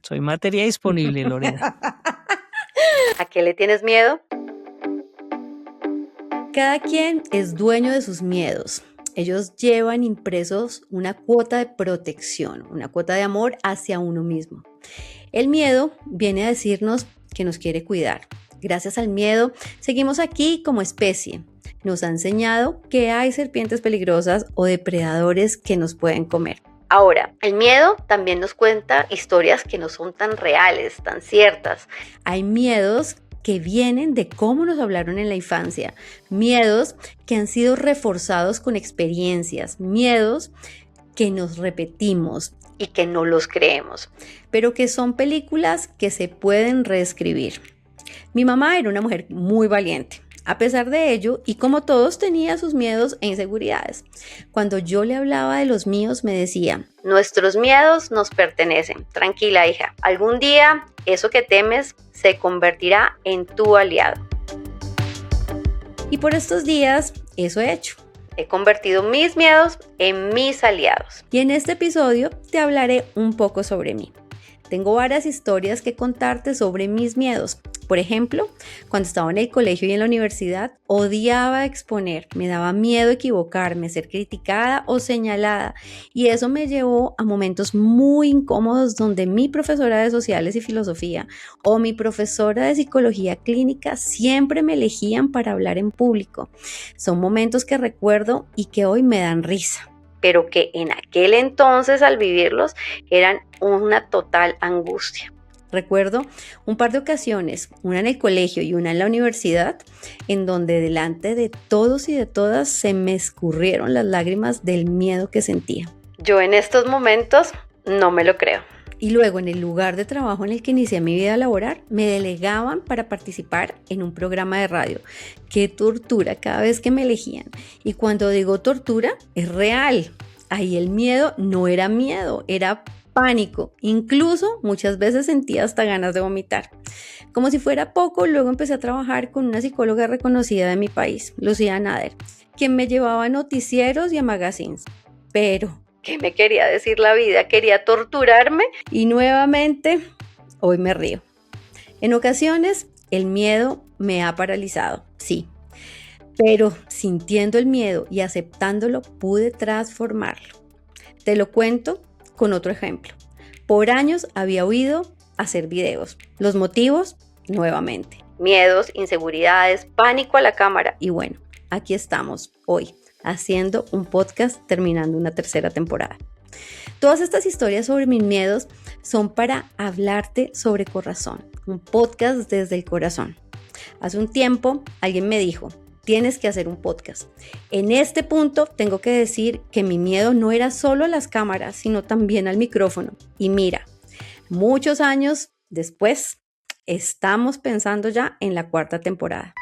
Soy materia disponible, Lorena. ¿A qué le tienes miedo? Cada quien es dueño de sus miedos. Ellos llevan impresos una cuota de protección, una cuota de amor hacia uno mismo. El miedo viene a decirnos que nos quiere cuidar. Gracias al miedo, seguimos aquí como especie. Nos ha enseñado que hay serpientes peligrosas o depredadores que nos pueden comer. Ahora, el miedo también nos cuenta historias que no son tan reales, tan ciertas. Hay miedos que vienen de cómo nos hablaron en la infancia, miedos que han sido reforzados con experiencias, miedos que nos repetimos y que no los creemos, pero que son películas que se pueden reescribir. Mi mamá era una mujer muy valiente. A pesar de ello, y como todos, tenía sus miedos e inseguridades. Cuando yo le hablaba de los míos, me decía: nuestros miedos nos pertenecen. Tranquila, hija. Algún día, eso que temes se convertirá en tu aliado. Y por estos días, eso he hecho. He convertido mis miedos en mis aliados. Y en este episodio te hablaré un poco sobre mí. Tengo varias historias que contarte sobre mis miedos. Por ejemplo, cuando estaba en el colegio y en la universidad, odiaba exponer, me daba miedo equivocarme, ser criticada o señalada, y eso me llevó a momentos muy incómodos donde mi profesora de sociales y filosofía o mi profesora de psicología clínica siempre me elegían para hablar en público. Son momentos que recuerdo y que hoy me dan risa, pero que en aquel entonces al vivirlos eran una total angustia. Recuerdo un par de ocasiones, una en el colegio y una en la universidad, en donde delante de todos y de todas se me escurrieron las lágrimas del miedo que sentía. Yo en estos momentos no me lo creo. Y luego en el lugar de trabajo en el que inicié mi vida laboral, me delegaban para participar en un programa de radio. ¡Qué tortura cada vez que me elegían! Y cuando digo tortura, es real. Ahí el miedo no era miedo, era pánico. Incluso muchas veces sentía hasta ganas de vomitar. Como si fuera poco, luego empecé a trabajar con una psicóloga reconocida de mi país, Lucía Nader, quien me llevaba a noticieros y a magazines. Pero, ¿qué me quería decir la vida? ¿Quería torturarme? Y nuevamente, hoy me río. En ocasiones, el miedo me ha paralizado, sí. Pero sintiendo el miedo y aceptándolo, pude transformarlo. Te lo cuento con otro ejemplo. Por años había huido a hacer videos. Los motivos, nuevamente, miedos, inseguridades, pánico a la cámara. Y bueno, aquí estamos hoy, haciendo un podcast, terminando una tercera temporada. Todas estas historias sobre mis miedos son para hablarte sobre Corazón, un podcast desde el corazón. Hace un tiempo alguien me dijo: tienes que hacer un podcast. En este punto tengo que decir que mi miedo no era solo a las cámaras, sino también al micrófono. Y mira, muchos años después, estamos pensando ya en la 4ª temporada.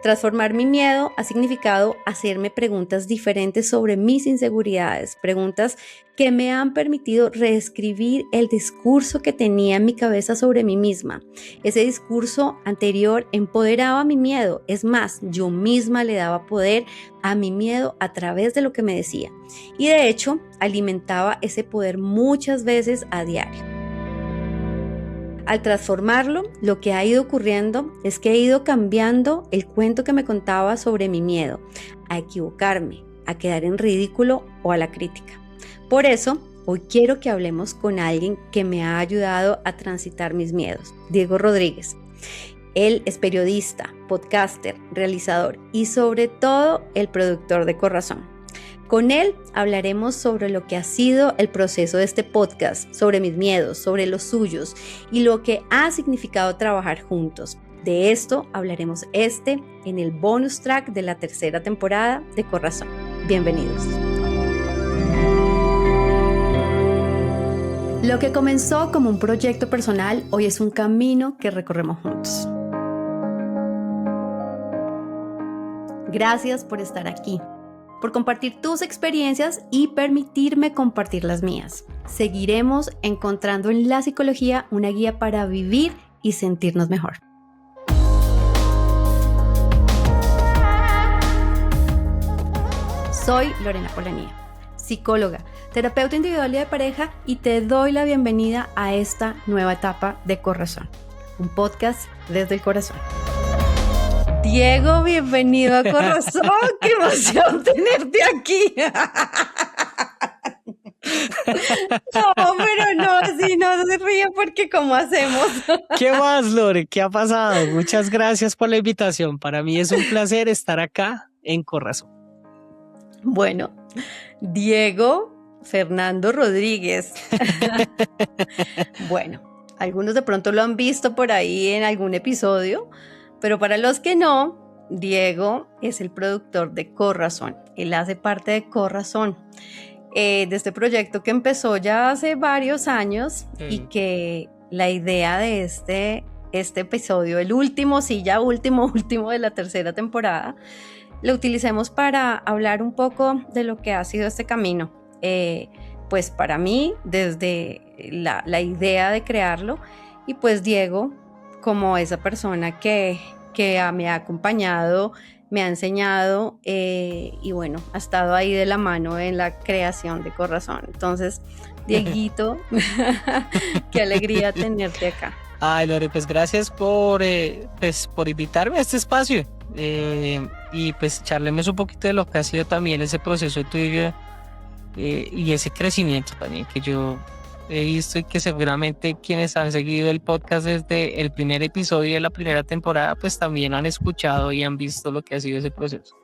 Transformar mi miedo ha significado hacerme preguntas diferentes sobre mis inseguridades, preguntas que me han permitido reescribir el discurso que tenía en mi cabeza sobre mí misma. Ese discurso anterior empoderaba mi miedo, es más, yo misma le daba poder a mi miedo a través de lo que me decía. Y de hecho, alimentaba ese poder muchas veces a diario. Al transformarlo, lo que ha ido ocurriendo es que he ido cambiando el cuento que me contaba sobre mi miedo, a equivocarme, a quedar en ridículo o a la crítica. Por eso, hoy quiero que hablemos con alguien que me ha ayudado a transitar mis miedos, Diego Rodríguez. Él es periodista, podcaster, realizador y sobre todo el productor de Corazón. Con él hablaremos sobre lo que ha sido el proceso de este podcast, sobre mis miedos, sobre los suyos y lo que ha significado trabajar juntos. De esto hablaremos en el bonus track de la 3ª temporada de Corazón. Bienvenidos. Lo que comenzó como un proyecto personal, hoy es un camino que recorremos juntos. Gracias por estar aquí, por compartir tus experiencias y permitirme compartir las mías. Seguiremos encontrando en la psicología una guía para vivir y sentirnos mejor. Soy Lorena Polanía, psicóloga, terapeuta individual y de pareja, y te doy la bienvenida a esta nueva etapa de Corazón, un podcast desde el corazón. Diego, bienvenido a Corazón, qué emoción tenerte aquí. No, pero no, si no se ríe porque ¿cómo hacemos? ¿Qué más, Lore? ¿Qué ha pasado? Muchas gracias por la invitación. Para mí es un placer estar acá en Corazón. Bueno, Diego Fernando Rodríguez. Bueno, algunos de pronto lo han visto por ahí en algún episodio, pero para los que no, Diego es el productor de Corazón. Él hace parte de Corazón. De este proyecto que empezó ya hace varios años y que la idea de este episodio, el último, sí, ya último de la tercera temporada, lo utilicemos para hablar un poco de lo que ha sido este camino. Pues para mí, desde la idea de crearlo, y pues Diego, como esa persona que me ha acompañado, me ha enseñado y bueno, ha estado ahí de la mano en la creación de Corazón. Entonces, Dieguito, qué alegría tenerte acá. Ay, Lore, pues gracias por invitarme a este espacio y pues charlemos un poquito de lo que ha sido también ese proceso tuyo y ese crecimiento también que yo he visto y que seguramente quienes han seguido el podcast desde el primer episodio de la primera temporada pues también han escuchado y han visto lo que ha sido ese proceso.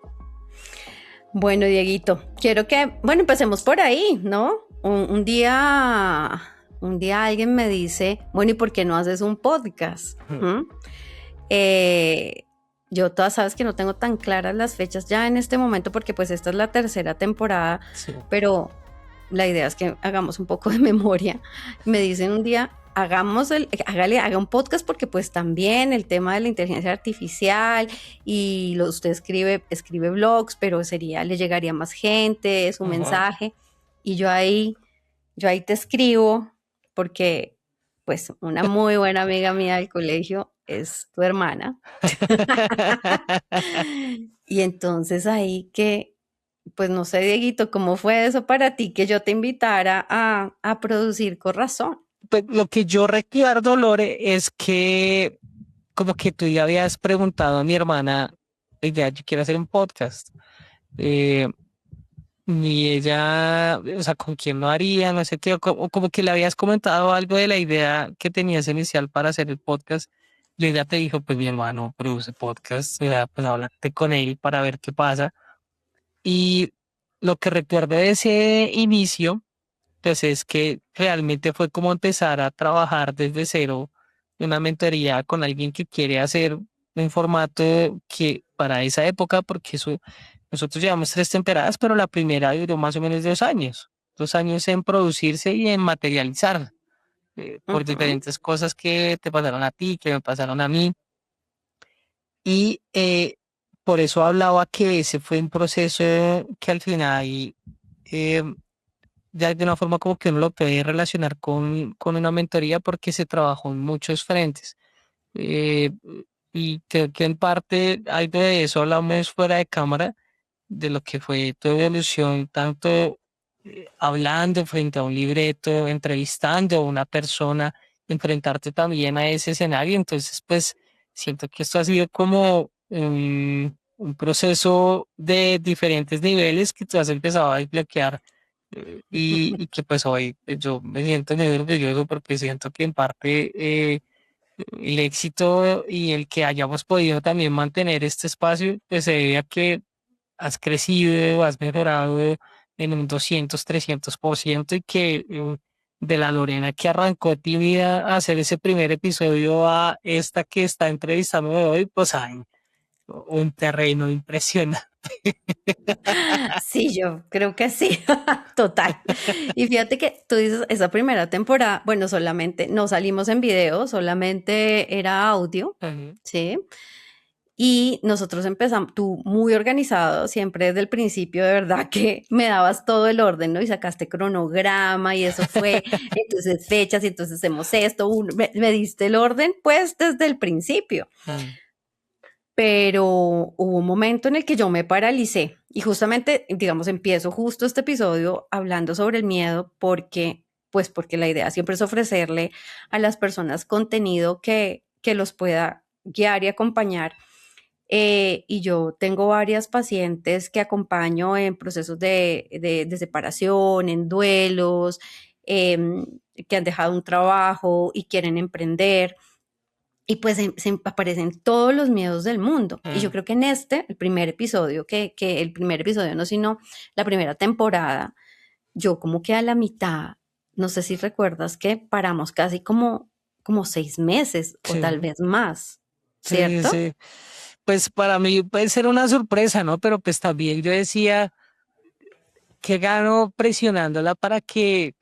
Bueno, Dieguito, quiero que, bueno, empecemos por ahí, ¿no? Un día alguien me dice, bueno, ¿y por qué no haces un podcast? Yo todas sabes que no tengo tan claras las fechas ya en este momento porque pues esta es la tercera temporada, sí. Pero la idea es que hagamos un poco de memoria. Me dicen un día, haga un podcast porque pues también el tema de la inteligencia artificial y usted escribe blogs, pero le llegaría más gente, es un mensaje. Y yo ahí te escribo porque pues una muy buena amiga mía del colegio es tu hermana. Y entonces ahí pues no sé, Dieguito, ¿cómo fue eso para ti que yo te invitara a producir Corazón? Pues lo que yo recuerdo, Lore, es que como que tú ya habías preguntado a mi hermana, yo quiero hacer un podcast. Y ella, o sea, ¿con quién lo haría? No sé, tío, como que le habías comentado algo de la idea que tenías inicial para hacer el podcast. Y ella te dijo, pues mi hermano produce podcast, o sea, pues háblate con él para ver qué pasa. Y lo que recuerdo de ese inicio, pues es que realmente fue como empezar a trabajar desde cero una mentoría con alguien que quiere hacer un formato que para esa época, porque nosotros llevamos 3 temporadas, pero la primera duró más o menos 2 años. 2 años en producirse y en materializar por diferentes cosas que te pasaron a ti, que me pasaron a mí. Y por eso hablaba que ese fue un proceso que al final ya de una forma como que uno lo puede relacionar con una mentoría porque se trabajó en muchos frentes. Y creo que en parte algo de eso hablamos fuera de cámara, de lo que fue tu evolución, tanto hablando frente a un libreto, entrevistando a una persona, enfrentarte también a ese escenario. Entonces, pues siento que esto ha sido como un proceso de diferentes niveles que tú has empezado a desbloquear y que pues hoy yo me siento muy orgulloso porque siento que en parte el éxito y el que hayamos podido también mantener este espacio pues se debe a que has crecido, has mejorado en un 200-300% y que de la Lorena que arrancó tu vida a hacer ese primer episodio a esta que está entrevistando hoy, pues hay un terreno impresionante. Sí, yo creo que sí, total. Y fíjate que tú dices, esa primera temporada, bueno, solamente no salimos en video, solamente era audio, ¿sí? Y nosotros empezamos, tú muy organizado, siempre desde el principio, de verdad que me dabas todo el orden, ¿no? Y sacaste cronograma y eso fue, entonces fechas y entonces hacemos esto, me diste el orden, pues desde el principio. pero hubo un momento en el que yo me paralicé y justamente, digamos, empiezo justo este episodio hablando sobre el miedo porque la idea siempre es ofrecerle a las personas contenido que los pueda guiar y acompañar. Y yo tengo varias pacientes que acompaño en procesos de separación, en duelos, em, que han dejado un trabajo y quieren emprender. Y pues se aparecen todos los miedos del mundo. Y yo Mm. creo que en el primer episodio, que el primer episodio no, sino la primera temporada, yo como que a la mitad, no sé si recuerdas que paramos casi como 6 meses o Sí, tal vez más, sí, ¿cierto? sí. Pues para mí puede ser una sorpresa, ¿no? Pero pues también yo decía, ¿qué gano presionándola para que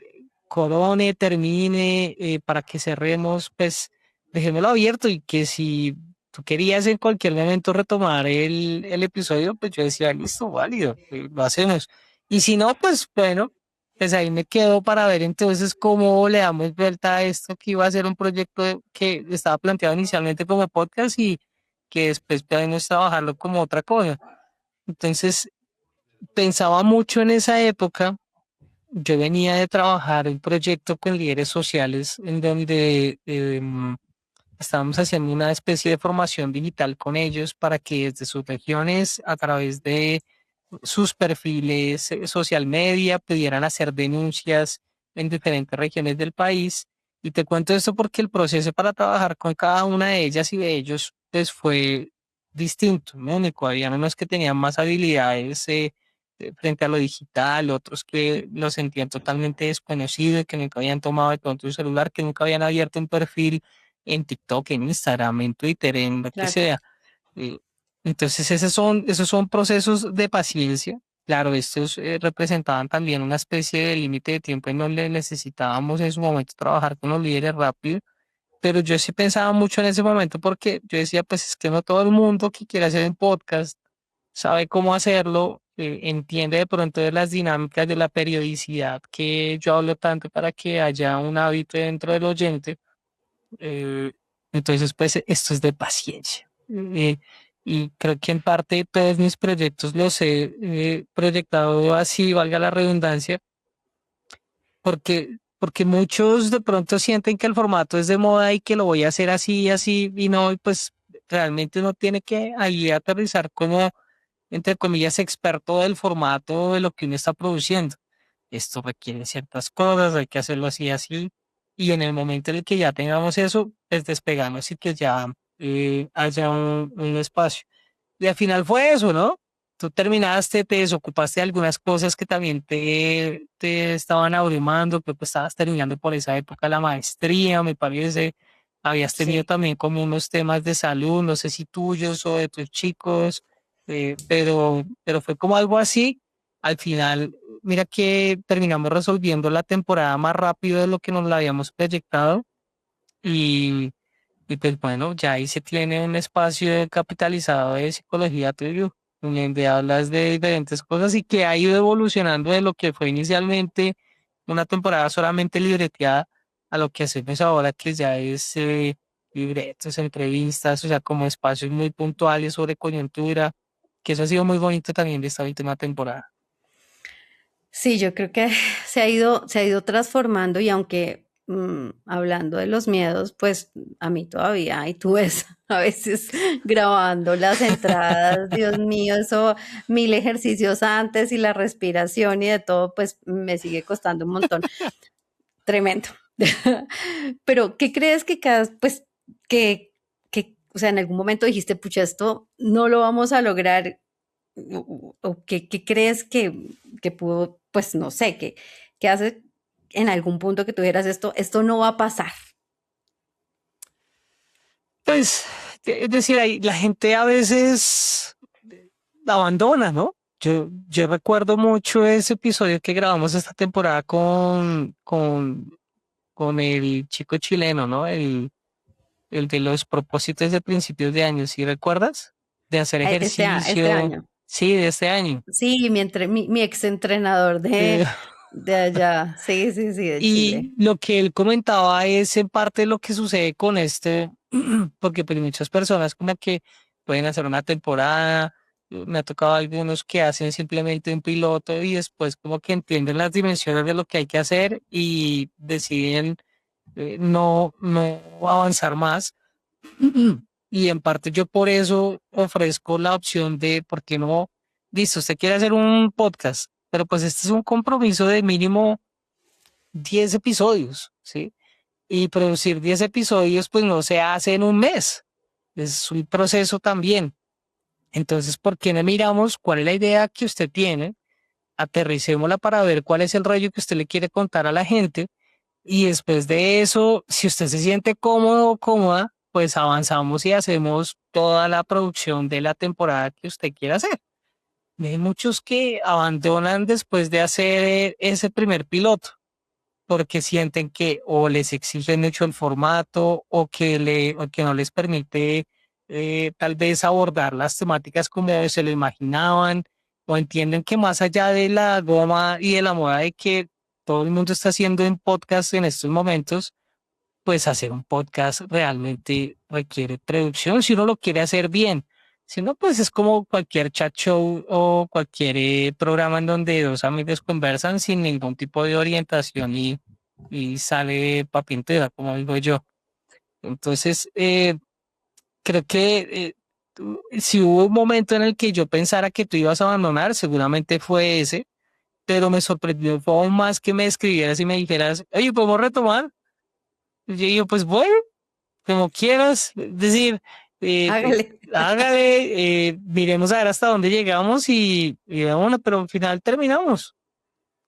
corone, termine, para que cerremos? Pues dejémoslo abierto y que si tú querías en cualquier momento retomar el episodio, pues yo decía, listo, válido, lo hacemos. Y si no, pues bueno, pues ahí me quedo para ver entonces cómo le damos vuelta a esto que iba a ser un proyecto que estaba planteado inicialmente como podcast y que después podemos trabajarlo como otra cosa. Entonces, pensaba mucho en esa época. Yo venía de trabajar un proyecto con líderes sociales en donde estábamos haciendo una especie de formación digital con ellos para que desde sus regiones, a través de sus perfiles social media, pudieran hacer denuncias en diferentes regiones del país. Y te cuento esto porque el proceso para trabajar con cada una de ellas y de ellos pues fue distinto, ¿no? Único. Había unos que tenían más habilidades frente a lo digital, otros que lo sentían totalmente desconocido, que nunca habían tomado de pronto un celular, que nunca habían abierto un perfil en TikTok, en Instagram, en Twitter, en lo que Claro. sea. Eh, entonces, esos son procesos de paciencia. Claro, estos representaban también una especie de límite de tiempo en donde necesitábamos en su momento trabajar con los líderes rápido, pero yo sí pensaba mucho en ese momento porque yo decía, pues es que no todo el mundo que quiere hacer un podcast sabe cómo hacerlo, entiende de pronto de las dinámicas de la periodicidad que yo hablo tanto para que haya un hábito dentro del oyente. eh, entonces, pues esto es de paciencia. Y creo que en parte todos mis proyectos los he proyectado así, valga la redundancia, porque muchos de pronto sienten que el formato es de moda y que lo voy a hacer así y así, y no, y pues realmente uno tiene que ahí aterrizar como, entre comillas, experto del formato de lo que uno está produciendo. Esto requiere ciertas cosas, hay que hacerlo así, así. Y en el momento en el que ya tengamos eso, pues despegamos y que ya haya un espacio. Y al final fue eso, ¿no? Tú terminaste, te desocupaste de algunas cosas que también te estaban abrumando, pero pues estabas terminando por esa época la maestría, me parece. Habías tenido Sí. también como unos temas de salud, no sé si tuyos o de tus chicos, pero fue como algo así. Al final, mira que terminamos resolviendo la temporada más rápido de lo que nos la habíamos proyectado y, y pues bueno, ya ahí se tiene un espacio capitalizado de psicología tuyo, donde hablas de diferentes cosas y que ha ido evolucionando de lo que fue inicialmente una temporada solamente libreteada a lo que hacemos ahora, que ya es libretos, entrevistas, o sea, como espacios muy puntuales sobre coyuntura, que eso ha sido muy bonito también de esta última temporada. Sí, yo creo que se ha ido transformando y aunque hablando de los miedos, pues a mí todavía, y tú ves a veces grabando las entradas, Dios mío, eso, 1000 ejercicios antes y la respiración y de todo, pues me sigue costando un montón. Tremendo. Pero, ¿qué crees que pues, o sea, en algún momento dijiste, pucha, esto no lo vamos a lograr? ¿O qué crees que pudo, pues no sé, que hace en algún punto que tuvieras esto no va a pasar? Pues, es decir, la gente a veces la abandona, ¿no? Yo recuerdo mucho ese episodio que grabamos esta temporada con el chico chileno, ¿no? El de los propósitos de principios de año, ¿sí recuerdas? De hacer Este ejercicio, año. sí, de este año. Sí, mi ex entrenador Eh, de allá. Sí, sí, sí, de Chile. y lo que él comentaba es en parte lo que sucede con este, porque pues muchas personas como que pueden hacer una temporada. Me ha tocado algunos que hacen simplemente un piloto y después como que entienden las dimensiones de lo que hay que hacer y deciden no avanzar más. Y en parte yo por eso ofrezco la opción de, ¿por qué no? Listo, usted quiere hacer un podcast, pero pues este es un compromiso de mínimo 10 episodios, ¿sí? Y producir 10 episodios pues no se hace en un mes, es un proceso también. Entonces, ¿por qué no miramos cuál es la idea que usted tiene? Aterricémosla para ver cuál es el rollo que usted le quiere contar a la gente y después de eso, si usted se siente cómodo o cómoda, pues avanzamos y hacemos toda la producción de la temporada que usted quiera hacer. Hay muchos que abandonan después de hacer ese primer piloto porque sienten que o les exige mucho el formato o que no les permite tal vez abordar las temáticas como se lo imaginaban o entienden que más allá de la goma y de la moda de que todo el mundo está haciendo en podcast en estos momentos, pues hacer un podcast realmente requiere producción si uno lo quiere hacer bien. Si no, pues es como cualquier chat show o cualquier programa en donde dos amigos conversan sin ningún tipo de orientación y sale papintera, como digo yo. Entonces, creo que si hubo un momento en el que yo pensara que tú ibas a abandonar, seguramente fue ese, pero me sorprendió fue aún más que me escribieras y me dijeras, oye, ¿podemos retomar? Y yo digo, pues bueno, como quieras, es decir, Hágale. hágale, miremos a ver hasta dónde llegamos y bueno, pero al final terminamos,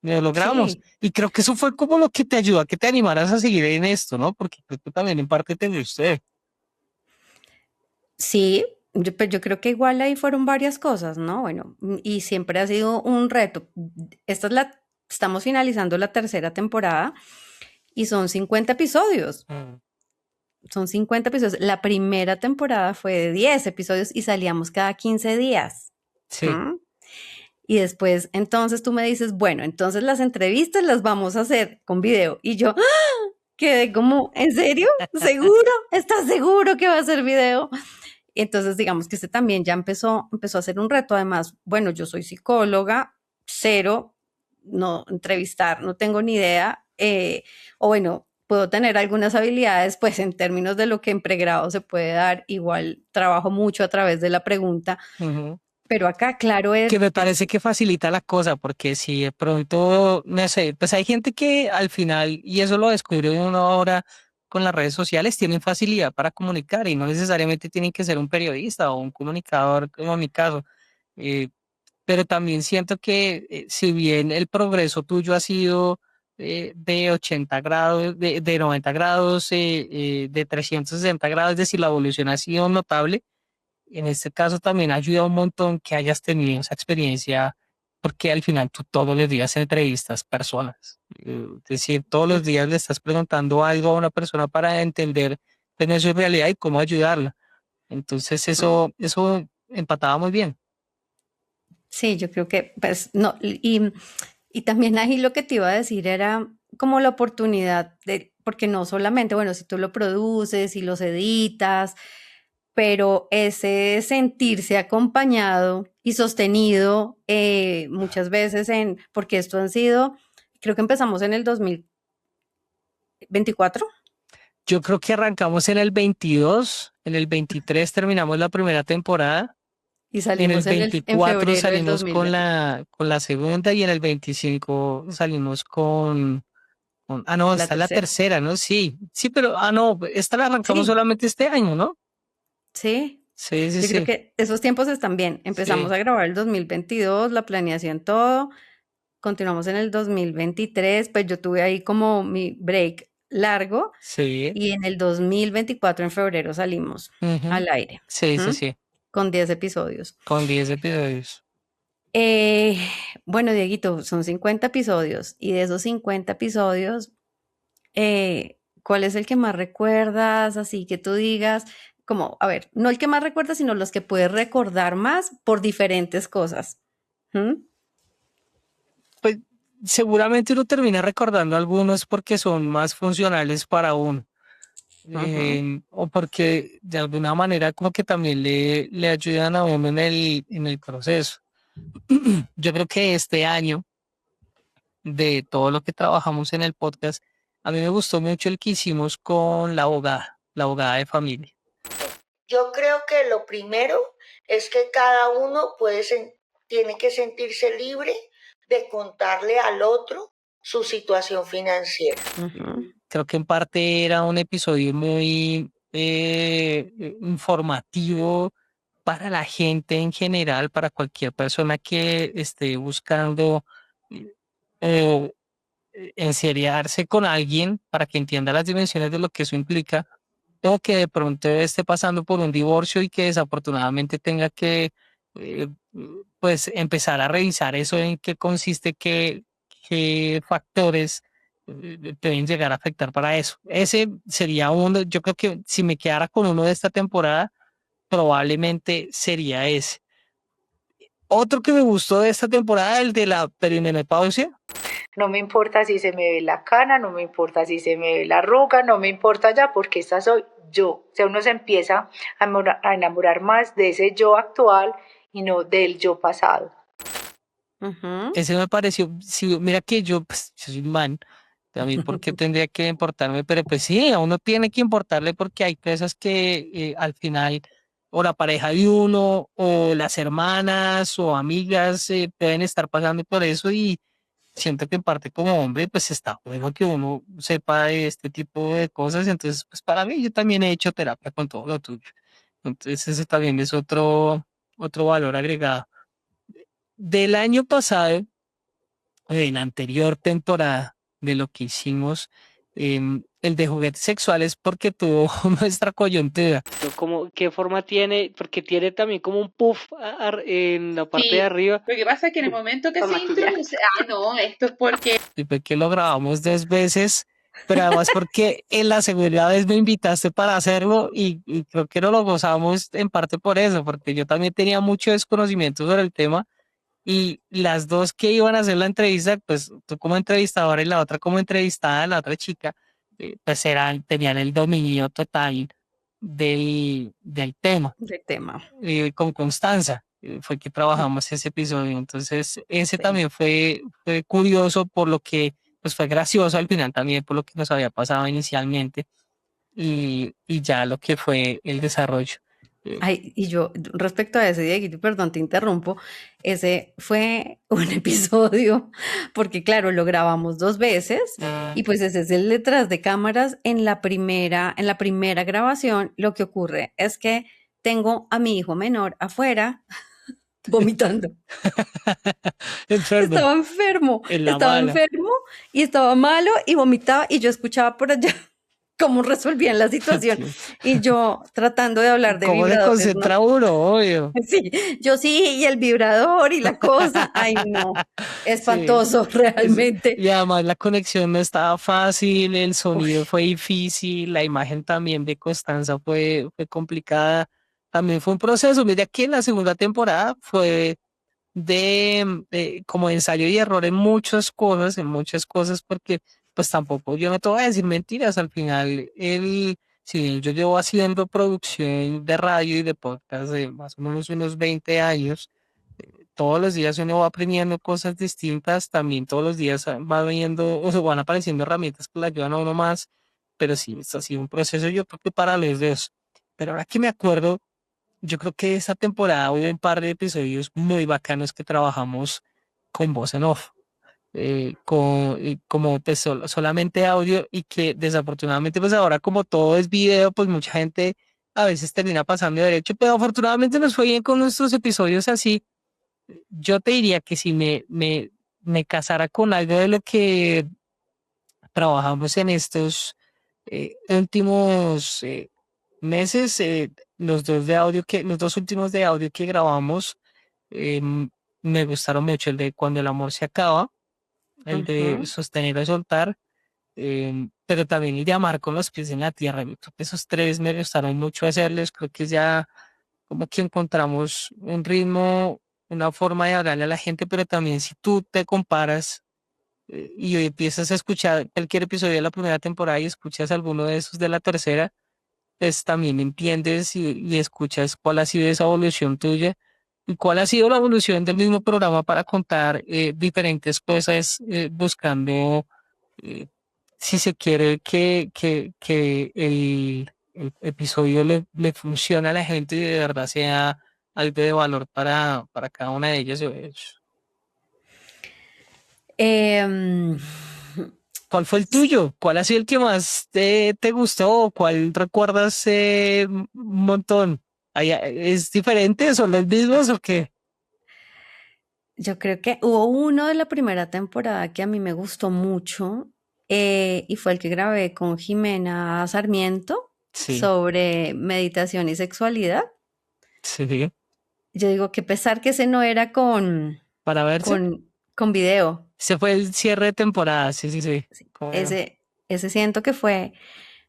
lo logramos. Sí, Y creo que eso fue como lo que te ayudó a que te animaras a seguir en esto, ¿no? Porque creo que también en parte te dio usted. sí, pues yo creo que igual ahí fueron varias cosas, ¿no? Bueno, y siempre ha sido un reto. Estamos finalizando la tercera temporada y son 50 episodios. Mm, Son 50 episodios. La primera temporada fue de 10 episodios y salíamos cada 15 días. sí. ¿Mm? Y después, entonces tú me dices, bueno, entonces las entrevistas las vamos a hacer con video. Y yo quedé como, ¿en serio? ¿Seguro? ¿Estás seguro que va a ser video? Y entonces, digamos que este también ya empezó a ser un reto. Además, bueno, yo soy psicóloga, cero, no entrevistar, no tengo ni idea. O bueno, puedo tener algunas habilidades, pues en términos de lo que en pregrado se puede dar, igual trabajo mucho a través de la pregunta, Ujú. pero acá, claro, Que me parece que facilita la cosa, porque si de pronto, no sé, pues hay gente que al final, y eso lo descubrió uno ahora con las redes sociales, tienen facilidad para comunicar y no necesariamente tienen que ser un periodista o un comunicador, como en mi caso. Eh, pero también siento que si bien el progreso tuyo ha sido de 80 grados, de 90 grados, de 360 grados, es decir, la evolución ha sido notable en este caso también ayuda un montón que hayas tenido esa experiencia, porque al final tú todos los días entrevistas personas. Es decir, todos los días le estás preguntando algo a una persona para entender tener su realidad y cómo ayudarla. Entonces eso empataba muy bien. sí, yo creo que, pues, no, y también ahí lo que te iba a decir era como la oportunidad de, porque no solamente, bueno, si tú lo produces y los editas, pero ese sentirse acompañado y sostenido muchas veces porque esto han sido, creo que empezamos en el 2024 Yo creo que arrancamos en el 22, en el 23 terminamos la primera temporada. y En el salimos en 24 febrero del salimos con 2020. la segunda y en el 25 salimos ah, no, La está la tercera. tercera, ¿no? Sí, sí, pero, ah, no, esta la arrancamos Sí, solamente este año, ¿no? sí. Sí, sí, Yo creo sí, que esos tiempos están bien. Empezamos sí, a grabar el 2022, la planeación, todo. Continuamos en el 2023, pues yo tuve ahí como mi break largo sí, y en el 2024 en febrero salimos ujú, al aire, sí, sí, ¿m? sí, Con 10 episodios. con 10 episodios. Eh, bueno, Dieguito, son 50 episodios y de esos 50 episodios, ¿cuál es el que más recuerdas? Así que tú digas, como, a ver, no el que más recuerdas, sino los que puedes recordar más por diferentes cosas. ¿M? Pues seguramente uno termina recordando algunos porque son más funcionales para uno. Ujú. o porque de alguna manera como que también le ayudan a uno en el proceso. Yo creo que este año, de todo lo que trabajamos en el podcast, a mí me gustó mucho el que hicimos con la abogada de familia. Yo creo que lo primero es que cada uno tiene que sentirse libre de contarle al otro su situación financiera. Ujú. Creo que en parte era un episodio muy informativo para la gente en general, para cualquier persona que esté buscando eh, enseriarse con alguien para que entienda las dimensiones de lo que eso implica, o que de pronto esté pasando por un divorcio y que desafortunadamente tenga que eh, pues empezar a revisar eso en qué consiste, qué factores pueden llegar a afectar para eso. Ese sería uno, yo creo que si me quedara con uno de esta temporada, probablemente sería ese. Otro que me gustó de esta temporada, el de la perimenopausia. No me importa si se me ve la cana, no me importa si se me ve la arruga, no me importa ya porque esta soy yo. O sea, uno se empieza a enamorar más de ese yo actual y no del yo pasado. Ujú. Ese me pareció, sí, mira que yo, pues, yo soy un man, a mí por qué tendría que importarme, pero pues sí, a uno tiene que importarle porque hay cosas que al final o la pareja de uno o las hermanas o amigas pueden estar pasando por eso y siento que en parte como hombre pues está bueno que uno sepa de este tipo de cosas, entonces pues para mí yo también he hecho terapia con todo lo tuyo, entonces ese también es otro valor agregado. Del año pasado, en la anterior temporada de lo que hicimos, el de juguetes sexuales, porque tuvo nuestra coyuntura. Como, ¿qué forma tiene? Porque tiene también como un puff en la parte de Sí, arriba. lo que pasa es que en el momento que Pa' se maquillar. introduce, no, esto es porque Y fue que lo grabamos 2 veces, pero además porque en la segunda vez me invitaste para hacerlo y creo que no lo gozamos en parte por eso, porque yo también tenía mucho desconocimiento sobre el tema. Y las dos que iban a hacer la entrevista, pues tú como entrevistadora y la otra como entrevistada, la otra chica, pues tenían el dominio total del tema. De tema. Con Constanza fue que trabajamos ese episodio. Entonces, ese Sí. también fue curioso por lo que, pues fue gracioso al final también por lo que nos había pasado inicialmente y ya lo que fue el desarrollo. Eh, Ay, y yo, respecto a ese, Dieguito, perdón, te interrumpo, ese fue un episodio, porque claro, lo grabamos 2 veces, y pues ese es el detrás de cámaras. En la primera grabación, lo que ocurre es que tengo a mi hijo menor afuera vomitando. Enfermo, en la Estaba mala. enfermo y estaba malo y vomitaba y yo escuchaba por allá cómo resolvían la situación Tío, y yo tratando de hablar de ¿cómo se vibradores, ¿no? concentra uno? Obvio. Sí, yo sí, y el vibrador y la cosa, ay no, Sí. espantoso es- realmente. y además la conexión no estaba fácil, el Uy, sonido fue difícil, la imagen también de Constanza fue complicada. También fue un proceso. Mira que en la segunda temporada fue de como ensayo y error en muchas cosas, porque pues tampoco, yo no te voy a decir mentiras, al final si bien yo llevo haciendo producción de radio y de podcast de más o menos unos 20 años, todos los días uno va aprendiendo cosas distintas, también todos los días va viendo, o se van apareciendo herramientas que le ayudan a uno más, pero sí, esto ha sido un proceso yo creo que para los dos. Pero ahora que me acuerdo, yo creo que esta temporada hubo un par de episodios muy bacanos que trabajamos con voz en off, como pues, solamente audio y que desafortunadamente pues ahora como todo es video, pues mucha gente a veces termina pasando de derecho, pero afortunadamente nos fue bien con nuestros episodios así. Yo te diría que si me casara con algo de lo que trabajamos en estos últimos meses, los dos últimos de audio que grabamos, me gustaron mucho el de Cuando el amor se acaba, el de ujú. Sostener o soltar, pero también el de Amar con los pies en la tierra. Yo creo que esos tres me gustaron mucho hacerlos, creo que ya como que encontramos un ritmo, una forma de hablarle a la gente, pero también si tú te comparas, y hoy empiezas a escuchar cualquier episodio de la primera temporada y escuchas alguno de esos de la tercera, pues también entiendes y escuchas cuál ha sido esa evolución tuya y cuál ha sido la evolución del mismo programa para contar diferentes cosas, buscando, eh, si se quiere, que el episodio le funcione a la gente y de verdad sea algo de valor para cada una de ellas. Em, ¿Cuál fue el tuyo? ¿Cuál ha sido el que más te gustó? ¿Cuál recuerdas un montón? ¿Es diferente? ¿Son los mismos o qué? yo creo que hubo uno de la primera temporada que a mí me gustó mucho, y fue el que grabé con Jimena Sarmiento Sí, sobre meditación y sexualidad. sí. Yo digo que pesar que ese no era Para verse. con video. Se fue el cierre de temporada, sí, sí, sí. Sí, Como- ese siento que fue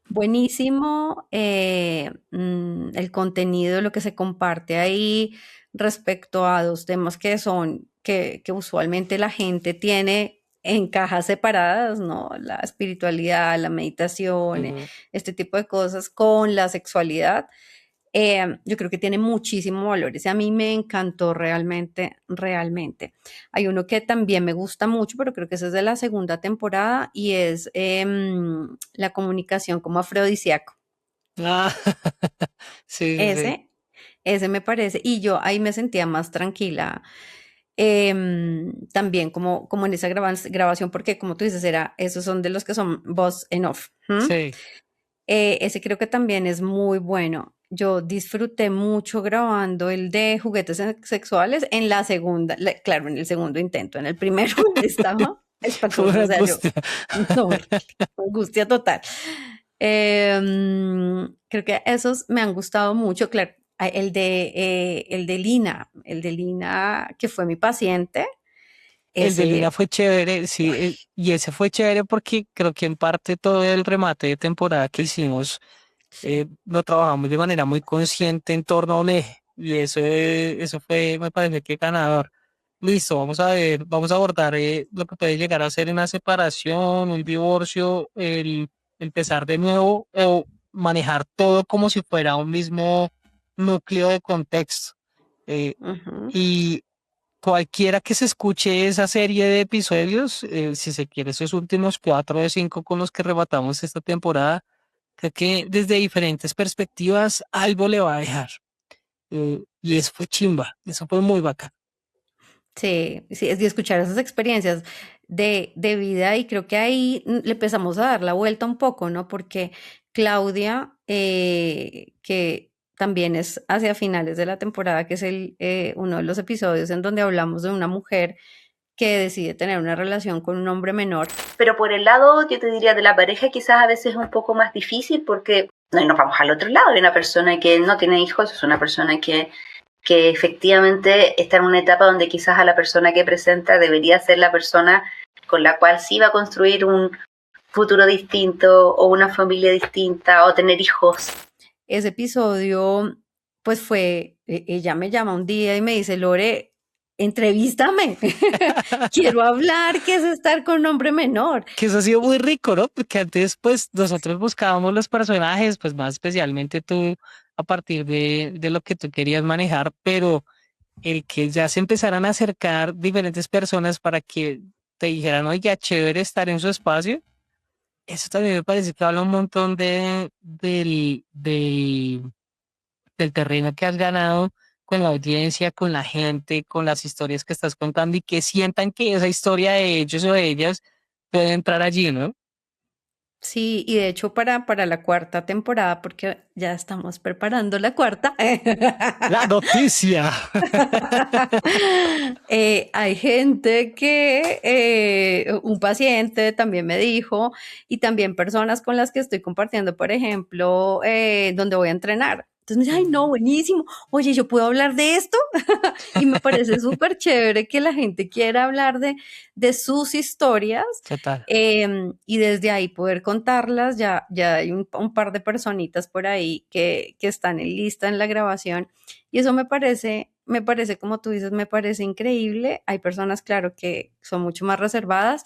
buenísimo. El contenido, lo que se comparte ahí respecto a dos temas que son, que usualmente la gente tiene en cajas separadas, ¿no? La espiritualidad, la meditación, Ujú. este tipo de cosas con la sexualidad. Yo creo que tiene muchísimo valor. Ese a mí me encantó realmente, realmente. Hay uno que también me gusta mucho, pero creo que ese es de la segunda temporada y es la comunicación como afrodisíaco. Ah, sí, sí, sí. Ese, ese me parece, y yo ahí me sentía más tranquila. También como en esa grabación, porque como tú dices, esos son de los que son voz en off. ¿M? Sí. Ese creo que también es muy bueno. Yo disfruté mucho grabando el de juguetes sexuales en la segunda, claro, en el segundo intento. En el primero estaba Fue espantoso, una o sea, yo, angustia. no, horrible, angustia total. Creo que esos me han gustado mucho, claro. El de Lina, que fue mi paciente, El de Lina ese, fue chévere, sí, y ese fue chévere porque creo que en parte todo el remate de temporada que hicimos sí. lo trabajamos de manera muy consciente en torno a un eje, y eso fue, me parece que ganador. Listo, vamos a ver, vamos a abordar lo que puede llegar a ser una separación, un divorcio, el empezar de nuevo o manejar todo como si fuera un mismo núcleo de contexto. Eh, Ujú. y cualquiera que se escuche esa serie de episodios, si se quiere, esos últimos 4 de 5 con los que rematamos esta temporada, creo que desde diferentes perspectivas algo le va a dejar. Y eso fue chimba, eso fue muy bacán. Sí, sí, es de escuchar esas experiencias de vida y creo que ahí le empezamos a dar la vuelta un poco, ¿no? Porque Claudia, que también es hacia finales de la temporada, que es uno de los episodios en donde hablamos de una mujer que decide tener una relación con un hombre menor. Pero por el lado, yo te diría, de la pareja, quizás a veces es un poco más difícil porque no, nos vamos al otro lado. Hay una persona que no tiene hijos, es una persona que efectivamente está en una etapa donde quizás a la persona que presenta debería ser la persona con la cual sí va a construir un futuro distinto o una familia distinta o tener hijos. Ese episodio, pues ella me llama un día y me dice, Lore, entrevístame, quiero hablar, ¿qué es estar con un hombre menor? Que eso ha sido muy rico, ¿no? Porque antes, pues, nosotros buscábamos los personajes, pues, más especialmente tú, a partir de lo que tú querías manejar, pero el que ya se empezaran a acercar diferentes personas para que te dijeran, oye, chévere estar en su espacio, eso también me parece que habla un montón del terreno que has ganado con la audiencia, con la gente, con las historias que estás contando y que sientan que esa historia de ellos o de ellas puede entrar allí, ¿no? Sí, y de hecho para la cuarta temporada, porque ya estamos preparando la cuarta, La noticia. hay gente un paciente también me dijo, y también personas con las que estoy compartiendo, por ejemplo, donde voy a entrenar. Entonces me dice, ay, no, buenísimo. Oye, ¿yo puedo hablar de esto? Y me parece súper chévere que la gente quiera hablar de sus historias, Total. y desde ahí poder contarlas. Ya hay un par de personitas por ahí que están en lista en la grabación y eso me parece, como tú dices, me parece increíble. Hay personas, claro, que son mucho más reservadas,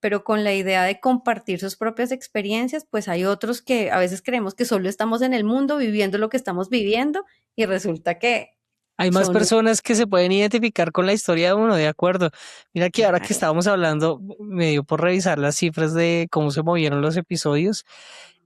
pero con la idea de compartir sus propias experiencias, pues hay otros que a veces creemos que solo estamos en el mundo viviendo lo que estamos viviendo y resulta que Hay más son, personas que se pueden identificar con la historia de uno, de acuerdo. Mira que ahora que claro, estábamos hablando, me dio por revisar las cifras de cómo se movieron los episodios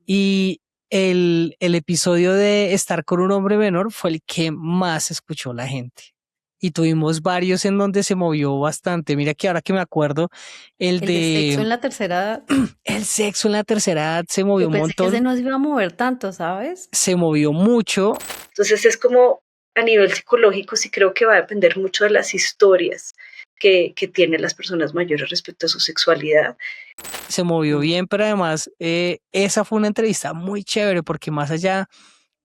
y el episodio de Estar con un hombre menor fue el que más escuchó la gente. Y tuvimos varios en donde se movió bastante. Mira que ahora que me acuerdo, el el de sexo en de la tercera edad. el sexo en la tercera edad se movió Yo un pensé que ese montón, no se iba a mover tanto, ¿sabes? se movió mucho. Entonces es como a nivel psicológico, sí creo que va a depender mucho de las historias que tienen las personas mayores respecto a su sexualidad. Se movió Mm. bien, pero además esa fue una entrevista muy chévere porque más allá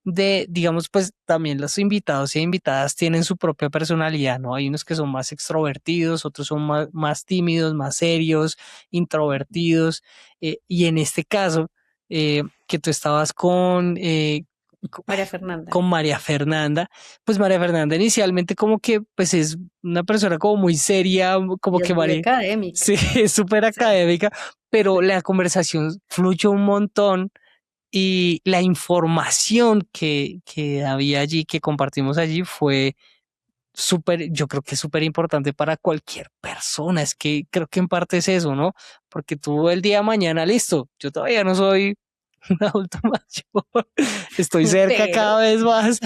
de, digamos, pues también los invitados y invitadas tienen su propia personalidad, ¿no? Hay unos que son más extrovertidos, otros son más tímidos, más serios, introvertidos, y en este caso, que tú estabas María Fernanda. con María Fernanda, pues María Fernanda inicialmente como que pues es una persona como muy seria, como Ella que es muy María, académica. sí, es súper Sí. académica, pero la conversación fluyó un montón y la información que había allí, que compartimos allí, fue súper, yo creo que es súper importante para cualquier persona. Es que creo que en parte es eso, ¿no? Porque tú el día de mañana, listo, yo todavía no soy un adulto mayor, estoy cerca cada vez más,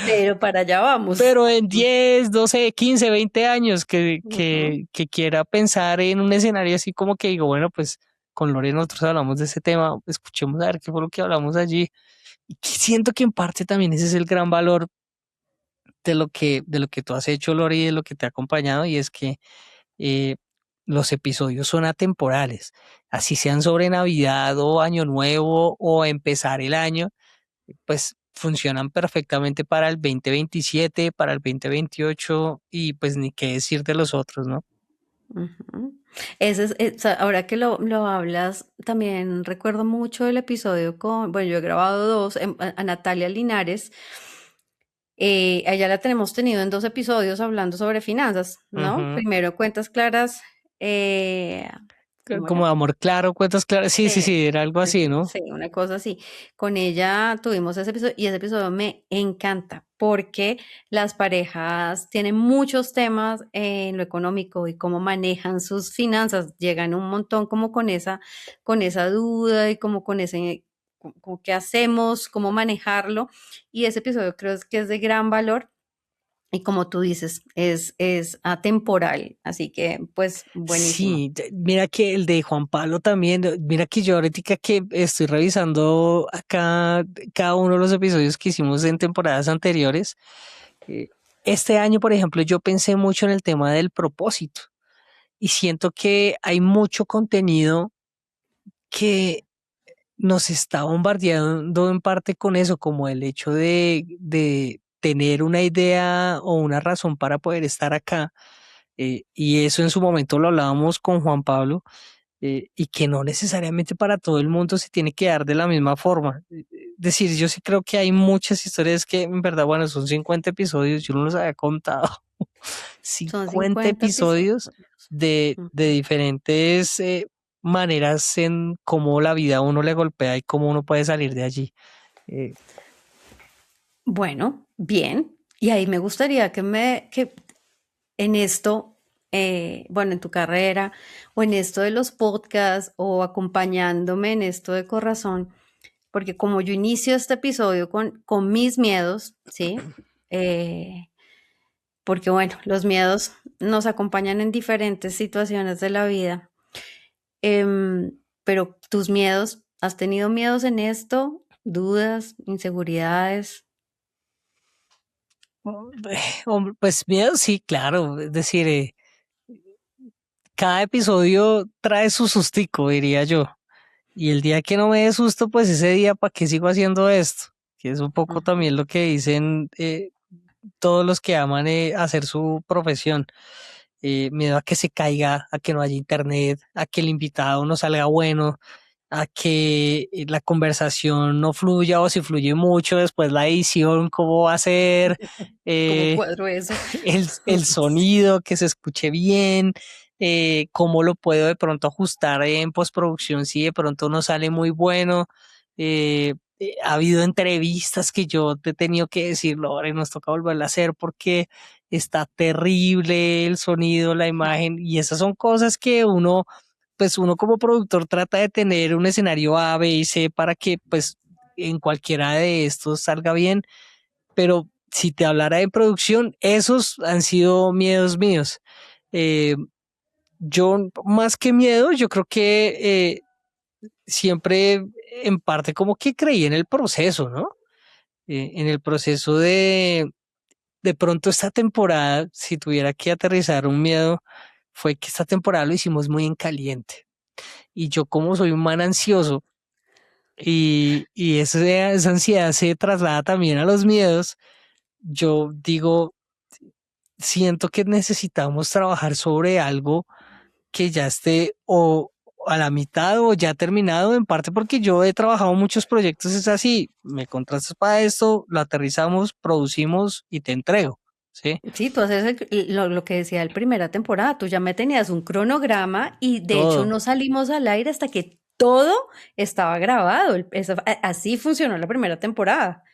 Pero para allá vamos. pero en 10, 12, 15, 20 años Ujú. que quiera pensar en un escenario así como que digo, bueno, pues con Lorena nosotros hablamos de ese tema, escuchemos a ver qué fue lo que hablamos allí. Y que siento que en parte también ese es el gran valor de lo que tú has hecho, Lori, y de lo que te ha acompañado, y es que eh, los episodios son atemporales, así sean sobre Navidad o Año Nuevo o empezar el año, pues funcionan perfectamente para el 2027, para el 2028 y pues ni qué decir de los otros, ¿no? Ujú. Ese o sea, ahora que lo hablas, también recuerdo mucho el episodio bueno, yo he grabado dos, a Natalia Linares. A ella la tenemos tenido en 2 episodios hablando sobre finanzas, ¿no? Ujú. Primero cuentas claras, ¿cómo era? Como amor claro, cuentas claras, sí, sí, Sí, sí, era algo así, ¿no? sí, una cosa así. Con ella tuvimos ese episodio y ese episodio me encanta porque las parejas tienen muchos temas en lo económico y cómo manejan sus finanzas. Llegan un montón como con esa duda y como con ese, como qué hacemos, cómo manejarlo. Y ese episodio creo que es de gran valor. Y como tú dices, es atemporal, así que pues buenísimo. Sí, mira que el de Juan Pablo también, mira que yo ahorita que estoy revisando acá cada uno de los episodios que hicimos en temporadas anteriores, este año, por ejemplo, yo pensé mucho en el tema del propósito y siento que hay mucho contenido que nos está bombardeando en parte con eso, como el hecho de tener una idea o una razón para poder estar acá. Y eso en su momento lo hablábamos con Juan Pablo, y que no necesariamente para todo el mundo se tiene que dar de la misma forma. Es decir, yo sí creo que hay muchas historias que en verdad, bueno, son 50 episodios, yo no los había contado, Son 50 50 episodios episodios. de diferentes maneras en cómo la vida a uno le golpea y cómo uno puede salir de allí. Eh, Bueno, bien. Y ahí me gustaría que en esto, bueno, en tu carrera o en esto de los podcasts o acompañándome en esto de corazón, porque como yo inicio este episodio con mis miedos, ¿sí? Eh, porque bueno, los miedos nos acompañan en diferentes situaciones de la vida. Pero tus miedos, ¿has tenido miedos en esto? ¿Dudas, inseguridades? hombre, pues miedo, sí, claro, es decir, cada episodio trae su sustico, diría yo. Y el día que no me dé susto, pues ese día, ¿para qué sigo haciendo esto? Que es un poco Ujú. también lo que dicen todos los que aman hacer su profesión. Miedo a que se caiga, a que no haya internet, a que el invitado no salga bueno, a que la conversación no fluya o si fluye mucho, después la edición, cómo va a ser, ¿Cómo eh, cuadro eso? el sonido, que se escuche bien. cómo lo puedo de pronto ajustar en postproducción si de pronto no sale muy bueno. Ha habido entrevistas que yo te he tenido que decir, Lore, nos toca volverla a hacer porque está terrible el sonido, la imagen, y esas son cosas que uno, pues uno como productor trata de tener un escenario A, B y C para que pues en cualquiera de estos salga bien, pero si te hablara de producción, esos han sido miedos míos. Eh, yo, más que miedo, yo creo que siempre en parte como que creí en el proceso, ¿no? En el proceso de pronto esta temporada, si tuviera que aterrizar un miedo, fue que esta temporada lo hicimos muy en caliente. Y yo como soy un man ansioso y esa ansiedad se traslada también a los miedos, yo digo, siento que necesitamos trabajar sobre algo que ya esté o a la mitad o ya terminado, en parte porque yo he trabajado muchos proyectos, es así, me contratas para esto, lo aterrizamos, producimos y te entrego, ¿sí? Sí, tú haces lo que decía el primera temporada, tú ya me tenías un cronograma y de hecho Todo. no salimos al aire hasta que todo estaba grabado. Así funcionó la primera temporada.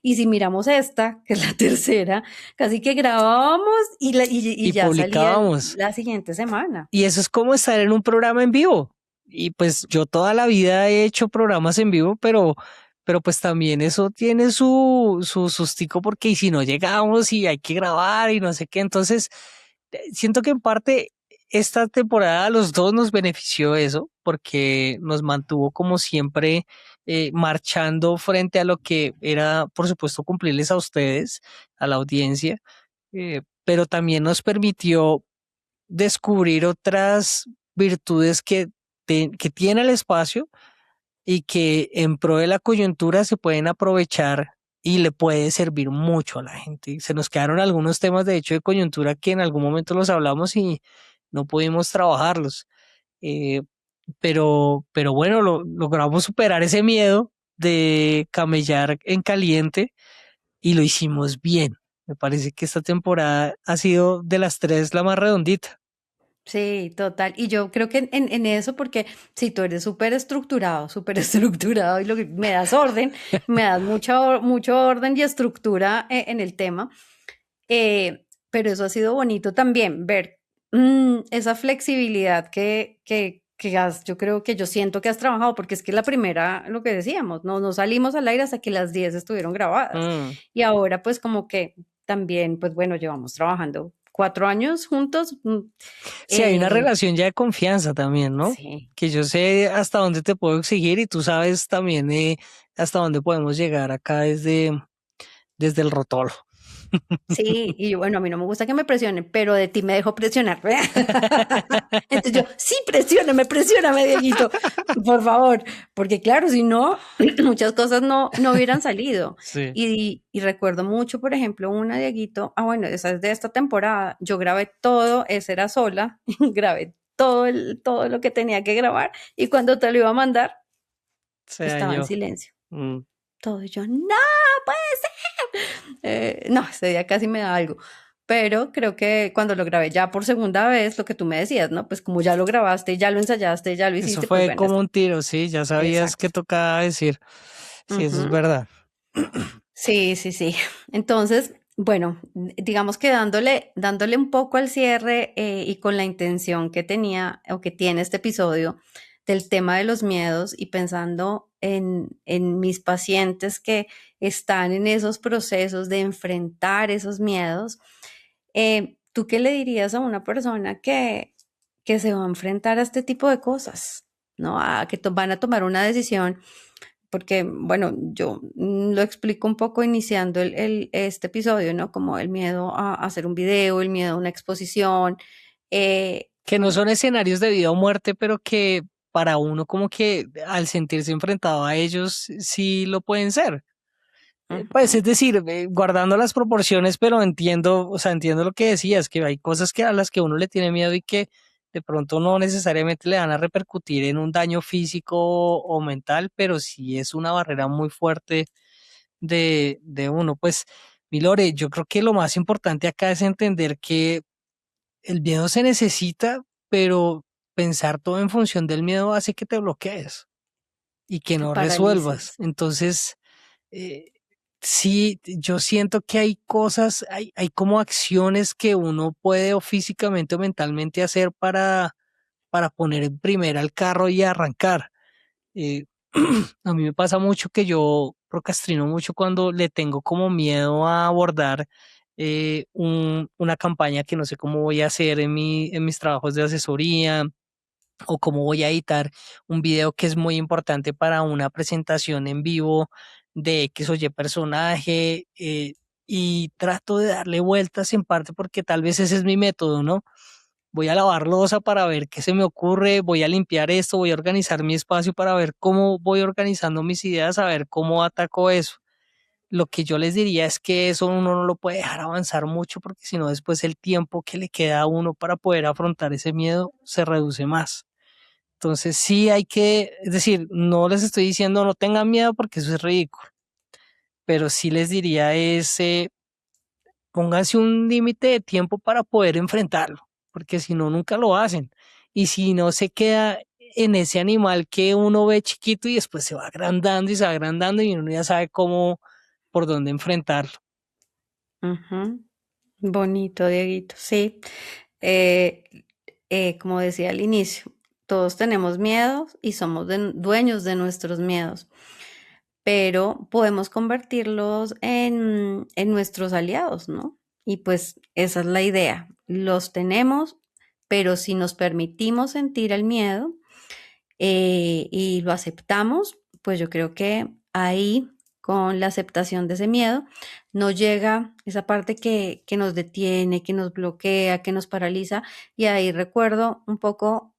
Y si miramos esta, que es la tercera, casi que grabábamos y Y ya salía publicábamos. la siguiente semana. Y eso es como estar en un programa en vivo. Y pues yo toda la vida he hecho programas en vivo, pero pues también eso tiene su sustico porque y si no llegamos y hay que grabar y no sé qué. Entonces, siento que en parte esta temporada a los dos nos benefició eso porque nos mantuvo como siempre marchando frente a lo que era, por supuesto, cumplirles a ustedes, a la audiencia, pero también nos permitió descubrir otras virtudes que tiene el espacio y que en pro de la coyuntura se pueden aprovechar y le puede servir mucho a la gente. Se nos quedaron algunos temas de hecho de coyuntura que en algún momento los hablamos y no pudimos trabajarlos. Eh, pero bueno, logramos superar ese miedo de camellar en caliente y lo hicimos bien. Me parece que esta temporada ha sido de las tres la más redondita. Sí, total. Y yo creo que en eso, porque si tú eres súper estructurado y lo que me das orden, me das mucho orden y estructura en el tema. Pero eso ha sido bonito también, ver esa flexibilidad yo creo que yo siento que has trabajado, porque es que la primera, lo que decíamos, no salimos al aire hasta que las 10 estuvieron grabadas. Mm. Y ahora pues como que también, pues bueno, llevamos trabajando 4 años juntos. Sí, hay una eh, relación ya de confianza también, ¿no? sí. Que yo sé hasta dónde te puedo exigir y tú sabes también hasta dónde podemos llegar acá desde el rotolo. Sí, y bueno, a mí no me gusta que me presionen, pero de ti me dejo presionar. Entonces yo, sí, presióname, Dieguito, por favor, porque claro, si no, muchas cosas no hubieran salido. Sí. Y recuerdo mucho, por ejemplo, una Dieguito, bueno, esa es de esta temporada, yo grabé todo, esa era sola, grabé todo lo que tenía que grabar, y cuando te lo iba a mandar, Se estaba en dañó. silencio. Mm. Todo, y yo, no, puede ser. No, ese día casi me da algo. Pero creo que cuando lo grabé ya por segunda vez, lo que tú me decías, ¿no? Pues como ya lo grabaste, ya lo ensayaste, ya lo Eso hiciste, pues fue bueno, como un tiro, sí, ya sabías qué exacto. tocaba decir. Sí, eso es Ujú. verdad. Sí, sí, sí. Entonces, bueno, digamos que dándole un poco al cierre y con la intención que tenía o que tiene este episodio del tema de los miedos y pensando en mis pacientes que están en esos procesos de enfrentar esos miedos, ¿tú qué le dirías a una persona que se va a enfrentar a este tipo de cosas? ¿No? A que van a tomar una decisión porque, bueno, yo lo explico un poco iniciando este episodio, ¿no? Como el miedo a hacer un video, el miedo a una exposición. eh, Que no son escenarios de vida o muerte, pero que para uno como que al sentirse enfrentado a ellos sí lo pueden ser. Pues Ujú. es decir, guardando las proporciones, pero entiendo, o sea, entiendo lo que decías, que hay cosas que a las que uno le tiene miedo y que de pronto no necesariamente le van a repercutir en un daño físico o mental, pero sí es una barrera muy fuerte de uno. Pues, mi Lore, yo creo que lo más importante acá es entender que el miedo se necesita, pero pensar todo en función del miedo hace que te bloquees y que Te no resuelvas. paralices. Entonces, sí, yo siento que hay cosas, hay como acciones que uno puede o físicamente o mentalmente hacer para poner en primera el carro y arrancar. Eh, a mí me pasa mucho que yo procrastino mucho cuando le tengo como miedo a abordar una campaña que no sé cómo voy a hacer en mis trabajos de asesoría o cómo voy a editar un video que es muy importante para una presentación en vivo de X o Y personaje, y trato de darle vueltas en parte porque tal vez ese es mi método, ¿no? Voy a lavar loza para ver qué se me ocurre, voy a limpiar esto, voy a organizar mi espacio para ver cómo voy organizando mis ideas, a ver cómo ataco eso. Lo que yo les diría es que eso uno no lo puede dejar avanzar mucho porque si no después el tiempo que le queda a uno para poder afrontar ese miedo se reduce más. Entonces sí hay que, es decir, no les estoy diciendo no tengan miedo porque eso es ridículo, pero sí les diría es pónganse un límite de tiempo para poder enfrentarlo, porque si no, nunca lo hacen. Y si no se queda en ese animal que uno ve chiquito y después se va agrandando y se va agrandando y uno ya sabe cómo, por dónde enfrentarlo. Ujú. Bonito, Dieguito, sí. Como decía al inicio, todos tenemos miedos y somos dueños de nuestros miedos, pero podemos convertirlos en nuestros aliados, ¿no? Y pues esa es la idea. Los tenemos, pero si nos permitimos sentir el miedo y lo aceptamos, pues yo creo que ahí, con la aceptación de ese miedo, no llega esa parte que nos detiene, que nos bloquea, que nos paraliza. Y ahí recuerdo un poco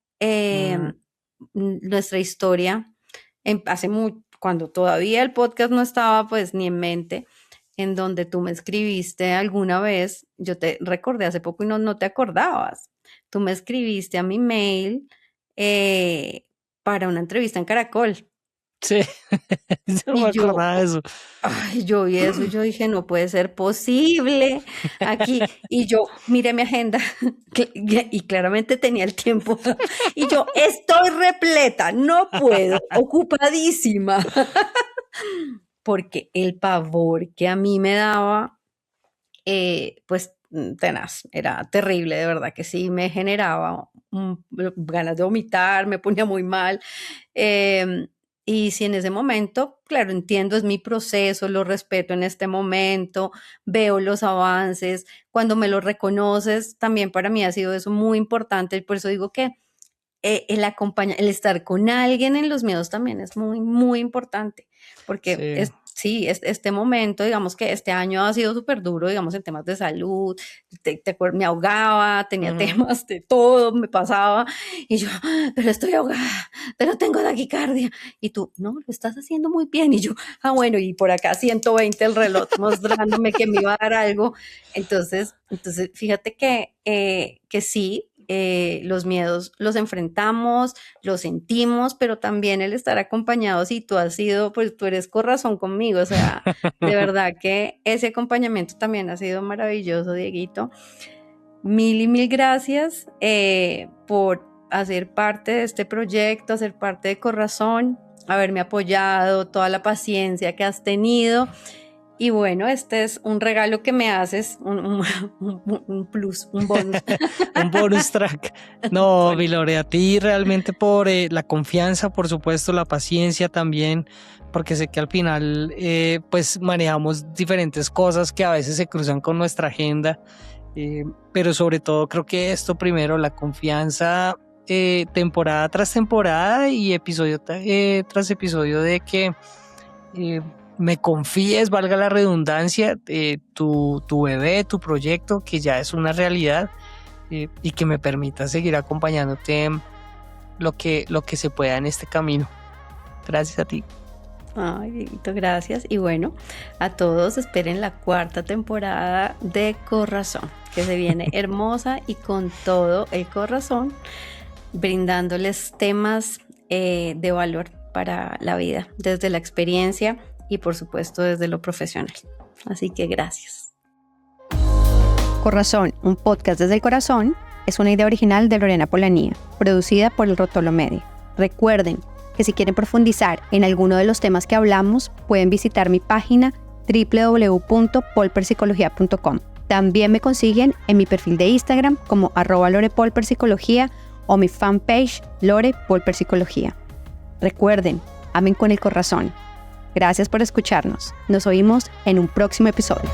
nuestra historia cuando todavía el podcast no estaba pues ni en mente, en donde tú me escribiste alguna vez, yo te recordé hace poco y no te acordabas. Tú me escribiste a mi mail para una entrevista en Caracol. Sí, yo no me Y yo, acordaba de eso. ay, yo vi eso y yo dije, no puede ser posible aquí. Y yo miré mi agenda y claramente tenía el tiempo. Y yo, estoy repleta, no puedo, ocupadísima. Porque el pavor que a mí me daba, pues tenaz, era terrible, de verdad que sí, me generaba ganas de vomitar, me ponía muy mal. Y si en ese momento, claro, entiendo, es mi proceso, lo respeto en este momento, veo los avances, cuando me lo reconoces, también para mí ha sido eso muy importante, y por eso digo que el estar con alguien en los miedos también es muy, muy importante, porque Sí. este momento, digamos que este año ha sido súper duro, digamos, en temas de salud, me ahogaba, tenía temas de todo, me pasaba, y yo, pero estoy ahogada, pero tengo taquicardia, y tú, no, lo estás haciendo muy bien, y yo, bueno, y por acá 120 el reloj mostrándome que me iba a dar algo, entonces fíjate que sí, los miedos los enfrentamos, los sentimos, pero también el estar acompañados y tú has sido, pues tú eres corazón conmigo, o sea, de verdad que ese acompañamiento también ha sido maravilloso, Dieguito. Mil y mil gracias por hacer parte de este proyecto, hacer parte de Corazón, haberme apoyado, toda la paciencia que has tenido. Y bueno, este es un regalo que me haces, un plus, un bonus. Un bonus track. No, Vilore, a ti realmente por la confianza, por supuesto, la paciencia también, porque sé que al final pues manejamos diferentes cosas que a veces se cruzan con nuestra agenda, pero sobre todo creo que esto primero, la confianza temporada tras temporada y episodio tras episodio de que me confíes, valga la redundancia, tu bebé, tu proyecto, que ya es una realidad, y que me permita seguir acompañándote lo que se pueda en este camino. Gracias a ti. Ay, Dieguito, gracias. Y bueno, a todos esperen la 4ª temporada de Corazón, que se viene hermosa y con todo el corazón, brindándoles temas de valor para la vida, desde la experiencia y por supuesto desde lo profesional. Así que gracias. Corazón, un podcast desde el corazón, es una idea original de Lorena Polanía, producida por El Rotolo Media. Recuerden que si quieren profundizar en alguno de los temas que hablamos, pueden visitar mi página www.polperpsicología.com. También me consiguen en mi perfil de Instagram como @lorepolperpsicología o mi fanpage Lore Polper Psicología. Recuerden, amen con el corazón. Gracias por escucharnos. Nos oímos en un próximo episodio.